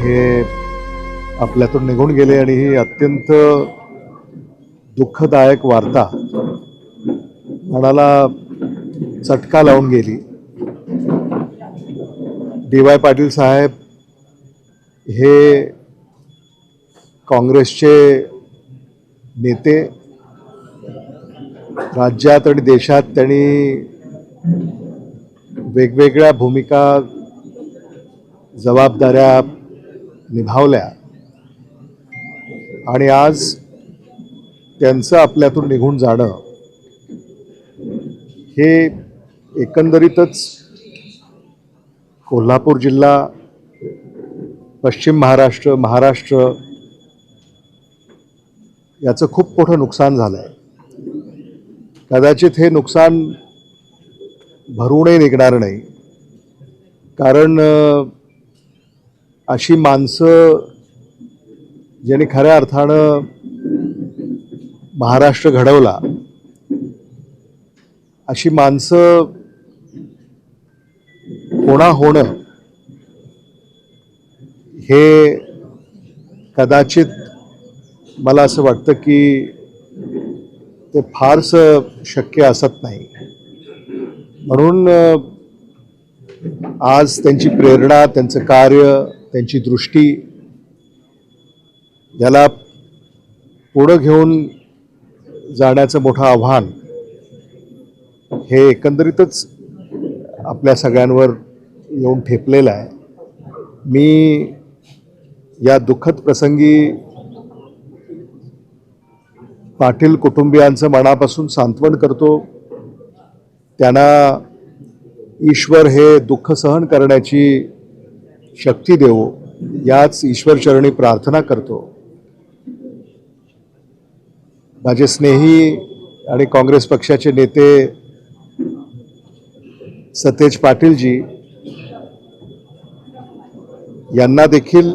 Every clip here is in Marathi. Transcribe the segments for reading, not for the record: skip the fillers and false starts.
हे आपल्यातून निघून गेले आणि ही अत्यंत दुःखदायक वार्ता मनाला चटका लावून गेली। डी.वाय. पाटील साहेब हे काँग्रेसचे नेते, राज्यात आणि देशात त्यांनी वेगवेगळ्या भूमिका जबाबदाऱ्या निभावल्या आणि आज त्यांचं आपल्यातून निघून जाणं हे एकंदरीतच कोल्हापूर जिल्हा, पश्चिम महाराष्ट्र, महाराष्ट्र याचं खूप मोठं नुकसान झालं आहे। कदाचित हे नुकसान भरूनही निघणार नाही, कारण अशी माणसं ज्यांनी खऱ्या अर्थानं महाराष्ट्र घडवला, अशी माणसं कोणा होणं हे कदाचित मला असं वाटतं की ते फारसं शक्य असत नाही। म्हणून आज त्यांची प्रेरणा, त्यांचं कार्य, त्यांची दृष्टी याला पुढं घेऊन जाण्याचं मोठं आव्हान हे एकंदरीतच आपल्या सगळ्यांवर येऊन ठेपलेलं आहे। मी या दुःखद प्रसंगी पाटील कुटुंबियांचं मनापासून सांत्वन करतो। त्यांना ईश्वर हे दुःख सहन करण्याची शक्ती देवो, याच ईश्वरचरणी प्रार्थना करतो। माझे स्नेही आणि काँग्रेस पक्षाचे नेते सतेज पाटीलजी यांना देखील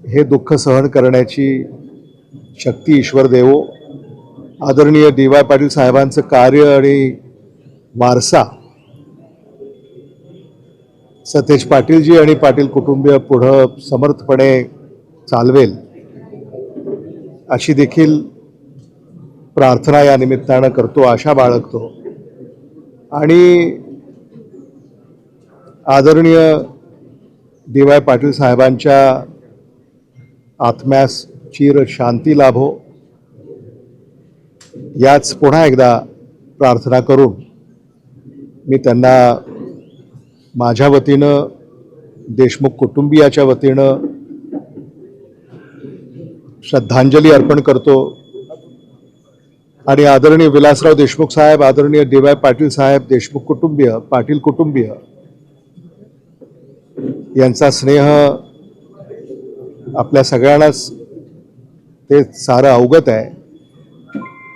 हे दुःख सहन करण्याची शक्ती ईश्वर देवो। आदरणीय डी.वाय. पाटील साहेबांचं कार्य आणि वारसा सतेज पाटीलजी आणि पाटील कुटुंबीय पुढं समर्थपणे चालवेल अशी देखील प्रार्थना या निमित्तानं करतो, आशा बाळगतो। आणि आदरणीय डी.वाय. पाटील साहेबांच्या आत्म्यास चिर शांती लाभो, याच पुन्हा एकदा प्रार्थना करून मी त्यांना माझ्या वतीनं, देशमुख कुटुंबियाच्या वतीनं श्रद्धांजली अर्पण करतो। आणि आदरणीय विलासराव देशमुख साहेब, आदरणीय डी.वाय. पाटील साहेब, देशमुख कुटुंबीय, पाटील कुटुंबीय यांचा स्नेह आपल्या सगळ्यांनाच ते सारं अवगत आहे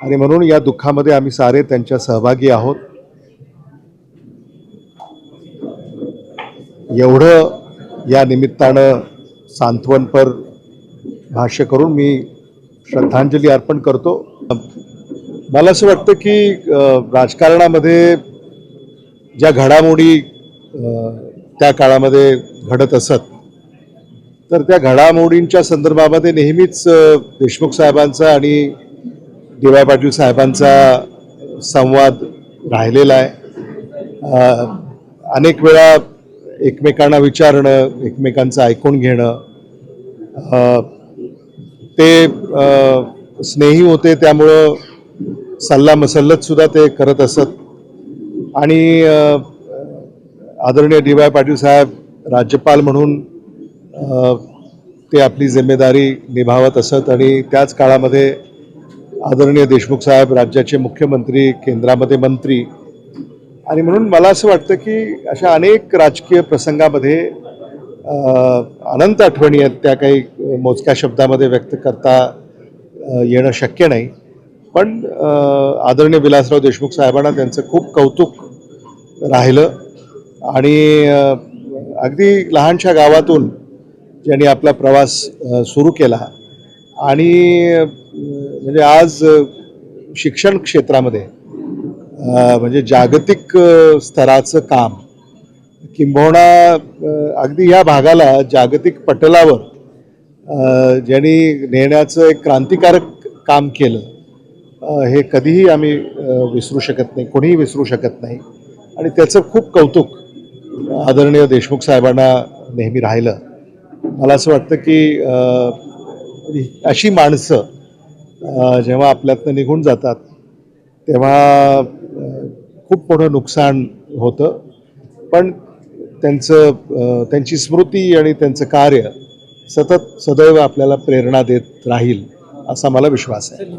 आणि म्हणून या दुःखामध्ये आम्ही सारे त्यांच्या सहभागी आहोत। एवढं या निमित्तानं सांत्वनपर भाष्य करून मी श्रद्धांजली अर्पण करतो। मला असं वाटतं की राजकारणामध्ये ज्या घडामोडी त्या काळामध्ये घडत असत, तर त्या घडामोडींच्या संदर्भामध्ये नेहमीच देशमुख साहेबांचा आणि डी.वाय. पाटील साहेबांचा संवाद राहिलेला आहे। अनेक वेळा एकमेकांना विचारणं, एकमेकांचं ऐकून घेणं, ते स्नेही होते, त्यामुळं सल्ला मसलत सुद्धा ते करत असत। आणि आदरणीय डी.वाय. पाटील साहेब राज्यपाल म्हणून ते आपली जिम्मेदारी निभावत असत आणि त्याच काळामध्ये आदरणीय देशमुख साहेब राज्याचे मुख्यमंत्री, केंद्रामध्ये मंत्री। आणि म्हणून मला असं वाटतं की अशा अनेक राजकीय प्रसंगामध्ये अनंत आठवणी आहेत, त्या काही मोजक्या शब्दामध्ये व्यक्त करता येणं शक्य नाही। पण आदरणीय विलासराव देशमुख साहेबांना त्यांचं खूप कौतुक राहिलं आणि अगदी लहानशा गावातून ज्यांनी आपला प्रवास सुरू केला आणि म्हणजे आज शिक्षण क्षेत्रामध्ये म्हणजे जागतिक स्तराचं काम, किंबहुना अगदी या भागाला जागतिक पटलावर ज्यांनी नेण्याचं एक क्रांतिकारक काम केलं, हे कधीही आम्ही विसरू शकत नाही, कोणीही विसरू शकत नाही. आणि त्याचं खूप कौतुक आदरणीय देशमुख साहेबांना नेहमी राहिलं. मला असं वाटतं की अशी माणसं जेव्हा आपल्यातनं निघून जातात तेव्हा खूप मोठं नुकसान होतं. पण त्यांची स्मृती आणि त्यांचं कार्य सदैव आपल्याला प्रेरणा देत राहील असा मला विश्वास आहे.